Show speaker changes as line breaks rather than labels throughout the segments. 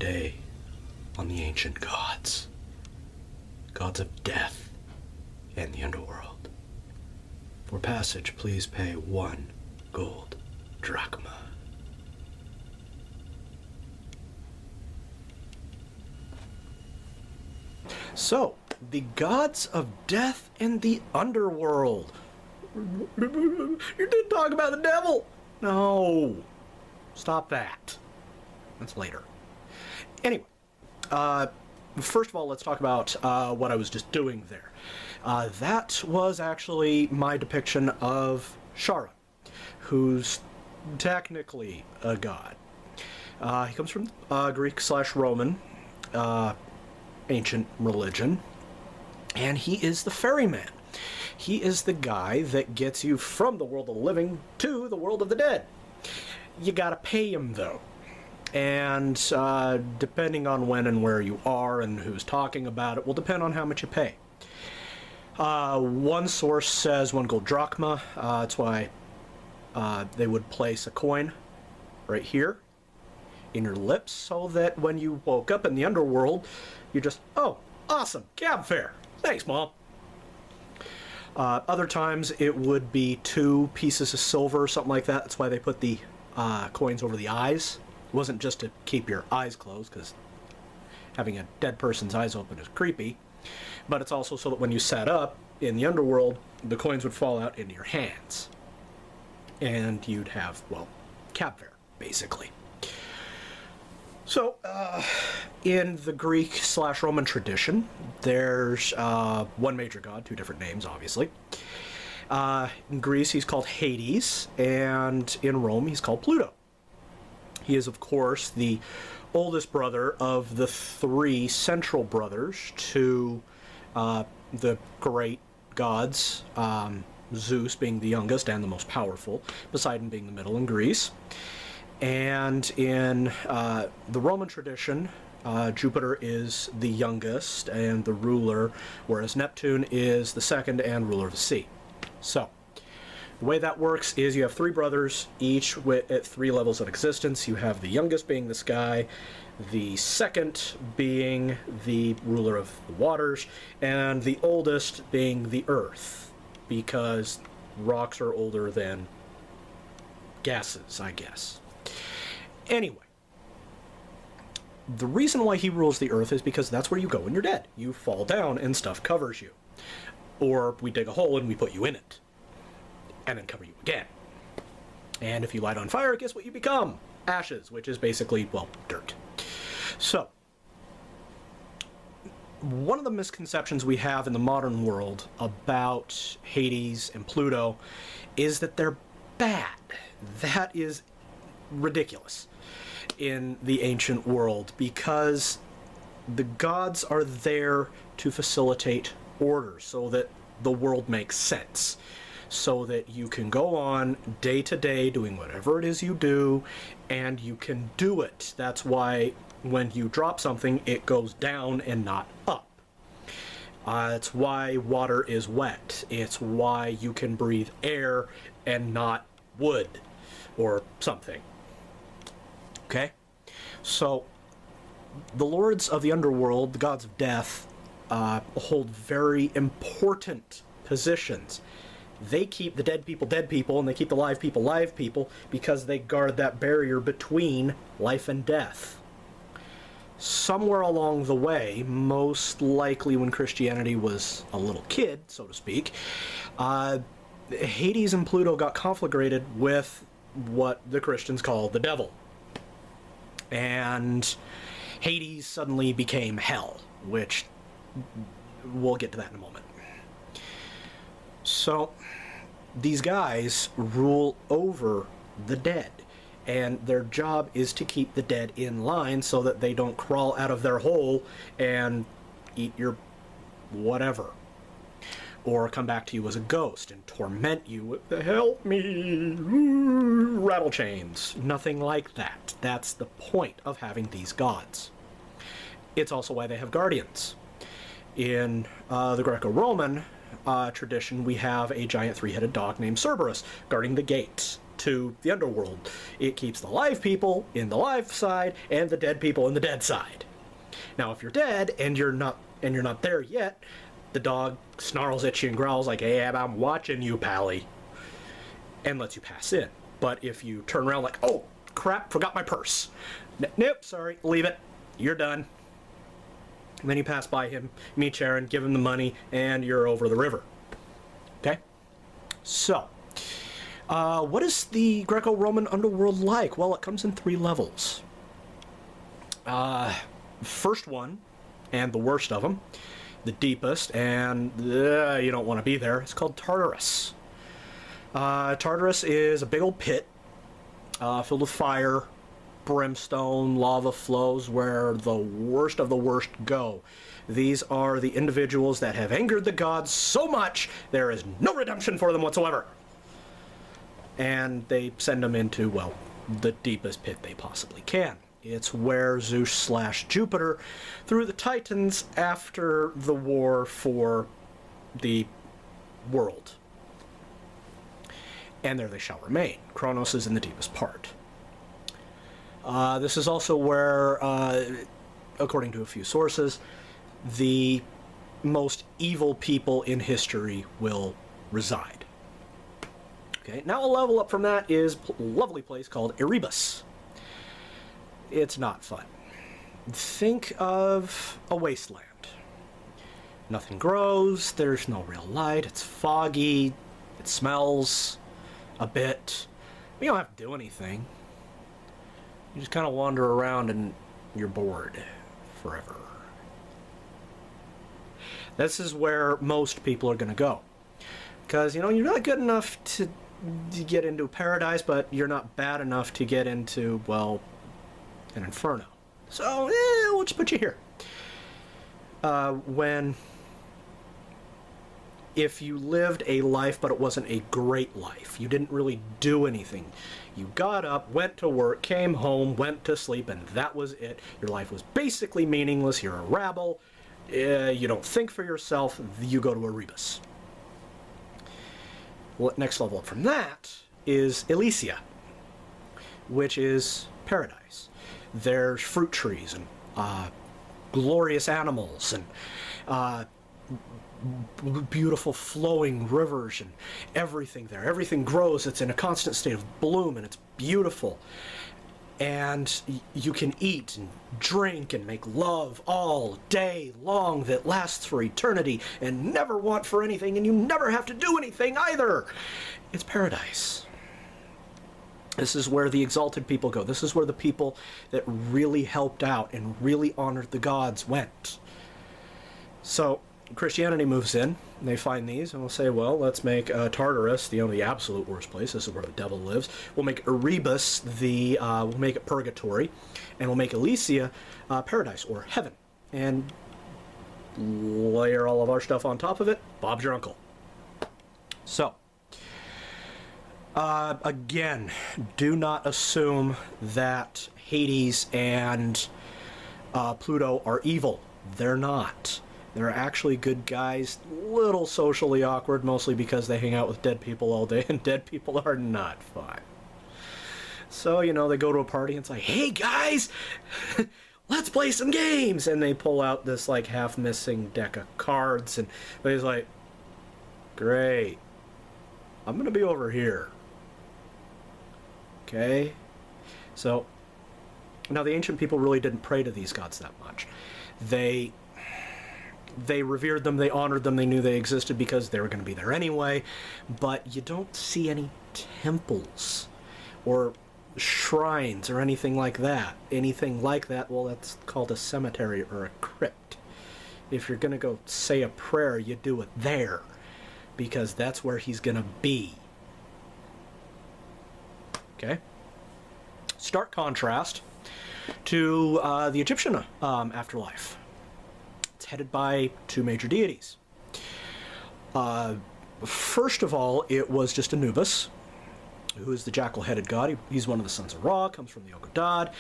today on the ancient gods. Gods of death and the underworld. For passage, please pay 1 gold drachma. So, the gods of death and the underworld. You didn't talk about the devil. No. Stop that. That's later. Anyway, first of all, let's talk about what I was just doing there. That was actually my depiction of Shara, who's technically a god. He comes from Greek/Roman ancient religion, and he is the ferryman. He is the guy that gets you from the world of the living to the world of the dead. You gotta pay him, though. And depending on when and where you are and who's talking about it will depend on how much you pay. One source says 1 gold drachma. That's why they would place a coin right here in your lips, so that when you woke up in the underworld, you just, oh, awesome, cab fare. Thanks, Mom. Other times it would be 2 pieces of silver, something like that. That's why they put the coins over the eyes. It wasn't just to keep your eyes closed, because having a dead person's eyes open is creepy, but it's also so that when you sat up in the underworld, the coins would fall out into your hands, and you'd have, well, cab fare, basically. So, in the Greek/Roman tradition, there's 1 major god, 2 different names, obviously. In Greece, he's called Hades, and in Rome, he's called Pluto. He is, of course, the oldest brother of the 3 central brothers to the great gods, Zeus being the youngest and the most powerful, Poseidon being the middle in Greece. And in the Roman tradition, Jupiter is the youngest and the ruler, whereas Neptune is the second and ruler of the sea. So, the way that works is you have 3 brothers, each at 3 levels of existence. You have the youngest being the sky, the second being the ruler of the waters, and the oldest being the earth, because rocks are older than gases, I guess. Anyway, the reason why he rules the earth is because that's where you go when you're dead. You fall down and stuff covers you. Or we dig a hole and we put you in it, and then cover you again. And if you light on fire, guess what you become? Ashes, which is basically, well, dirt. So, one of the misconceptions we have in the modern world about Hades and Pluto is that they're bad. That is ridiculous in the ancient world, because the gods are there to facilitate order so that the world makes sense, so that you can go on day to day doing whatever it is you do, and you can do it. That's why when you drop something, it goes down and not up. It's why water is wet. It's why you can breathe air and not wood or something. Okay? So, the lords of the underworld, the gods of death, hold very important positions. They keep the dead people, and they keep the live people, because they guard that barrier between life and death. Somewhere along the way, most likely when Christianity was a little kid, so to speak, Hades and Pluto got conflagrated with what the Christians call the devil. And Hades suddenly became hell, which we'll get to that in a moment. So, these guys rule over the dead, and their job is to keep the dead in line so that they don't crawl out of their hole and eat your whatever, or come back to you as a ghost and torment you with the help me rattle chains. Nothing like that. That's the point of having these gods. It's also why they have guardians. In the Greco-Roman tradition, we have a giant 3-headed dog named Cerberus guarding the gates. to the Underworld. It keeps the live people in the live side and the dead people in the dead side. Now, if you're dead and you're not there yet, the dog snarls at you and growls like, "Hey, I'm watching you, pally," and lets you pass in. But if you turn around like, "Oh, crap, forgot my purse," nope, sorry, leave it, you're done. And then you pass by him, meet Sharon, give him the money, and you're over the river. Okay? So, what is the Greco-Roman underworld like? Well, it comes in 3 levels. First one, and the worst of them, the deepest, and you don't want to be there, it's called Tartarus. Tartarus is a big old pit filled with fire, brimstone, lava flows, where the worst of the worst go. These are the individuals that have angered the gods so much there is no redemption for them whatsoever. And they send them into, well, the deepest pit they possibly can. It's where Zeus/Jupiter threw the Titans after the war for the world. And there they shall remain. Kronos is in the deepest part. This is also where, according to a few sources, the most evil people in history will reside. Okay, now a level up from that is a lovely place called Erebus. It's not fun. Think of a wasteland. Nothing grows, there's no real light, it's foggy, it smells a bit. You don't have to do anything. You just kind of wander around and you're bored forever. This is where most people are going to go. Because, you're not good enough to get into paradise, but you're not bad enough to get into, well, an inferno. So, we'll just put you here. If you lived a life, but it wasn't a great life, you didn't really do anything. You got up, went to work, came home, went to sleep, and that was it. Your life was basically meaningless. You're a rabble. You don't think for yourself. You go to Erebus. Next level up from that is Elysia, which is paradise. There's fruit trees and glorious animals and beautiful flowing rivers and everything there. Everything grows. It's in a constant state of bloom and it's beautiful. And you can eat and drink and make love all day long that lasts for eternity and never want for anything, and you never have to do anything either. It's paradise. This is where the exalted people go. This is where the people that really helped out and really honored the gods went. So Christianity moves in, and they find these, and we'll say, well, let's make Tartarus the absolute worst place. This is where the devil lives. We'll make Erebus we'll make it purgatory, and we'll make Elysia paradise, or heaven. And layer all of our stuff on top of it. Bob's your uncle. So, again, do not assume that Hades and Pluto are evil. They're not. They're actually good guys, little socially awkward, mostly because they hang out with dead people all day, and dead people are not fun. So, they go to a party and it's like, "Hey guys, let's play some games!" And they pull out this, half-missing deck of cards, and he's like, "Great, I'm gonna be over here." Okay? So, now the ancient people really didn't pray to these gods that much. They revered them, they honored them, they knew they existed because they were going to be there anyway, but you don't see any temples or shrines or anything like that. Anything like that, well, that's called a cemetery or a crypt. If you're going to go say a prayer, you do it there, because that's where he's going to be. Okay? Stark contrast to the Egyptian afterlife. Headed by 2 major deities. First of all, it was just Anubis, who is the jackal-headed god. He's one of the sons of Ra, comes from the Old God,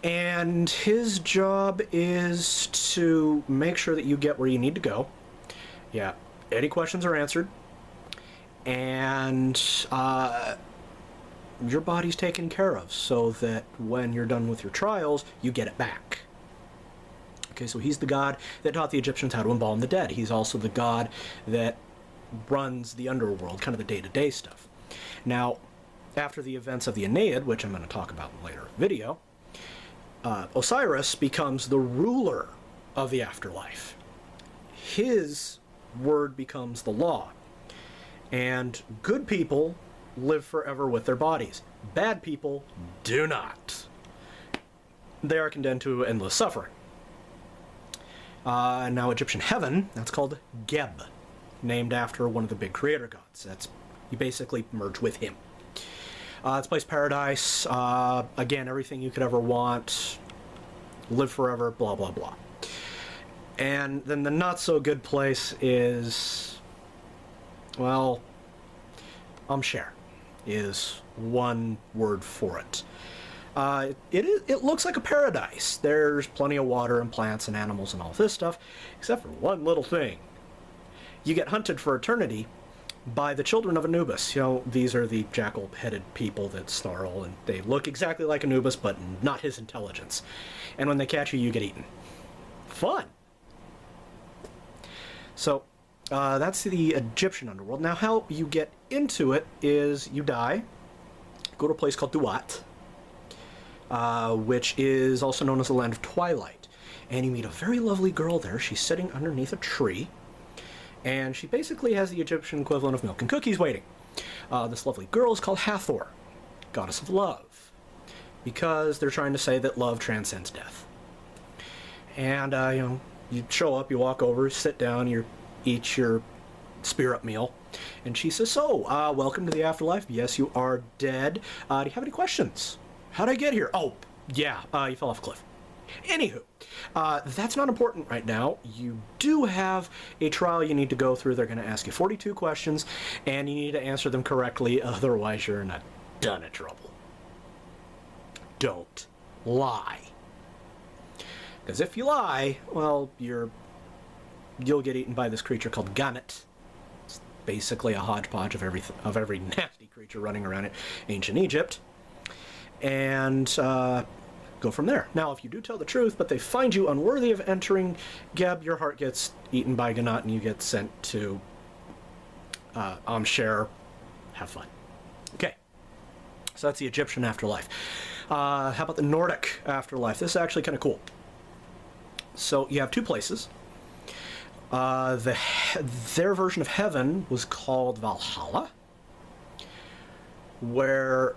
and his job is to make sure that you get where you need to go. Yeah, any questions are answered, and your body's taken care of so that when you're done with your trials, you get it back. Okay, so he's the god that taught the Egyptians how to embalm the dead. He's also the god that runs the underworld, kind of the day-to-day stuff. Now, after the events of the Aeneid, which I'm going to talk about in a later video, Osiris becomes the ruler of the afterlife. His word becomes the law. And good people live forever with their bodies. Bad people do not. They are condemned to endless suffering. Now Egyptian heaven, that's called Geb, named after one of the big creator gods. You basically merge with him. It's a place paradise. Again, everything you could ever want. Live forever, blah, blah, blah. And then the not-so-good place is, well, Share is one word for it. It looks like a paradise. There's plenty of water and plants and animals and all this stuff, except for one little thing. You get hunted for eternity by the children of Anubis. You know, these are the jackal-headed people that snarl, and they look exactly like Anubis, but not his intelligence. And when they catch you, you get eaten. Fun! So, that's the Egyptian underworld. Now, how you get into it is you die, go to a place called Duat, which is also known as the Land of Twilight. And you meet a very lovely girl there. She's sitting underneath a tree, and she basically has the Egyptian equivalent of milk and cookies waiting. This lovely girl is called Hathor, goddess of love, because they're trying to say that love transcends death. And, you show up, you walk over, sit down, you eat your spirit meal, and she says, so, welcome to the afterlife. Yes, you are dead. Do you have any questions? How'd I get here? Oh, yeah, you fell off a cliff. Anywho, that's not important right now. You do have a trial you need to go through. They're going to ask you 42 questions, and you need to answer them correctly, otherwise you're in a ton of trouble. Don't lie. Because if you lie, well, you'll get eaten by this creature called Gannet. It's basically a hodgepodge of every nasty creature running around in ancient Egypt. And go from there. Now, if you do tell the truth, but they find you unworthy of entering Geb, your heart gets eaten by Gannet, and you get sent to Share. Have fun. Okay. So that's the Egyptian afterlife. How about the Nordic afterlife? This is actually kind of cool. So you have two places. Their version of heaven was called Valhalla, where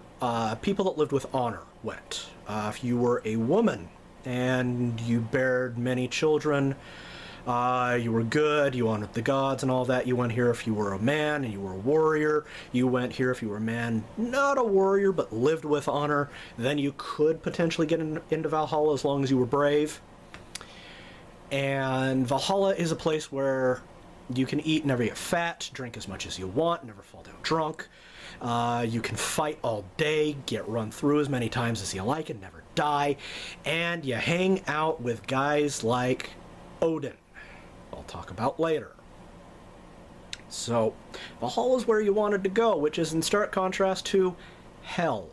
people that lived with honor went. If you were a woman and you bared many children, you were good, you honored the gods and all that, you went here. If you were a man and you were a warrior, you went here. If you were a man, not a warrior, but lived with honor, then you could potentially get into Valhalla as long as you were brave. And Valhalla is a place where you can eat, never get fat, drink as much as you want, never fall down drunk. You can fight all day, get run through as many times as you like, and never die. And you hang out with guys like Odin, I'll talk about later. So, Valhalla is where you wanted to go, which is in stark contrast to Hell.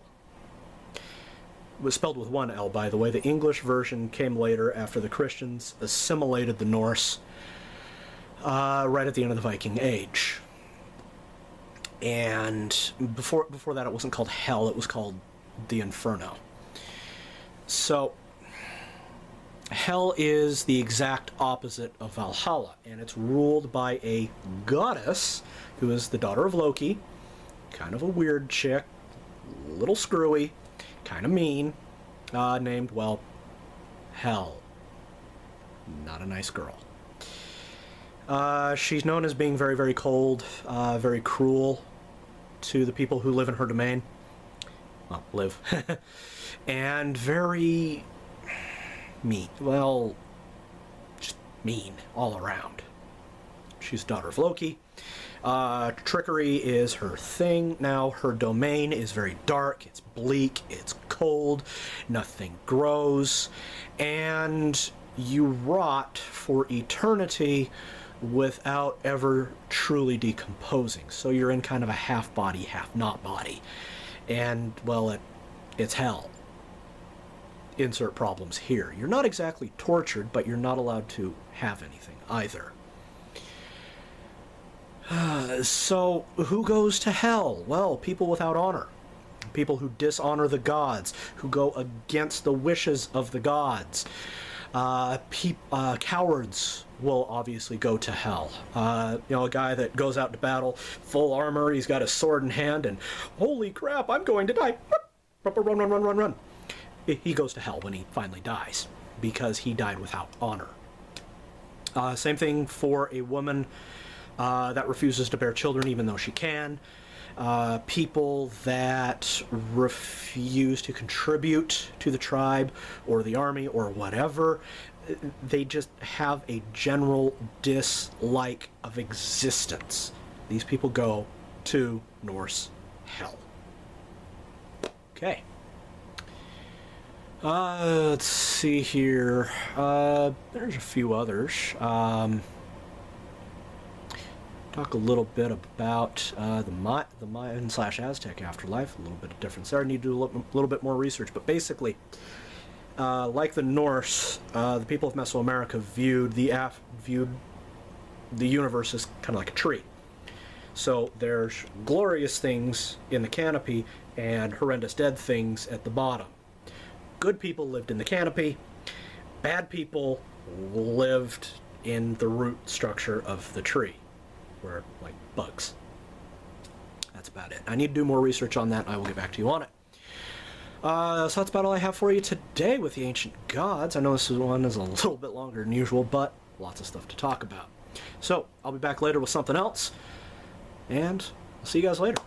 It was spelled with one L, by the way. The English version came later after the Christians assimilated the Norse right at the end of the Viking Age. And before that, it wasn't called Hell, it was called the Inferno. So, Hell is the exact opposite of Valhalla, and it's ruled by a goddess who is the daughter of Loki, kind of a weird chick, a little screwy, kind of mean, named, well, Hell. Not a nice girl. She's known as being very, very cold, very cruel to the people who live in her domain. Well, live. And very mean. Well, just mean all around. She's the daughter of Loki. Trickery is her thing. Now, her domain is very dark, it's bleak, it's cold, nothing grows, and you rot for eternity without ever truly decomposing. So you're in kind of a half body, half not body. And, well, it's hell. Insert problems here. You're not exactly tortured, but you're not allowed to have anything either. So, who goes to hell? Well, people without honor. People who dishonor the gods, who go against the wishes of the gods. Cowards will obviously go to hell. A guy that goes out to battle, full armor, he's got a sword in hand, and holy crap, I'm going to die. Run, run, run, run, run. He goes to hell when he finally dies, because he died without honor. Same thing for a woman that refuses to bear children even though she can. People that refuse to contribute to the tribe or the army or whatever, they just have a general dislike of existence. These people go to Norse hell. Okay. Let's see here. There's a few others. Talk a little bit about the Mayan/Aztec afterlife. A little bit of difference there. I need to do a little bit more research, but basically, like the Norse, the people of Mesoamerica viewed the universe as kind of like a tree. So there's glorious things in the canopy and horrendous dead things at the bottom. Good people lived in the canopy. Bad people lived in the root structure of the tree. Were like bugs. That's about it. I need to do more research on that, and I will get back to you on it. So that's about all I have for you today with the ancient gods. I know this one is a little bit longer than usual, but lots of stuff to talk about. So I'll be back later with something else, and I'll see you guys later.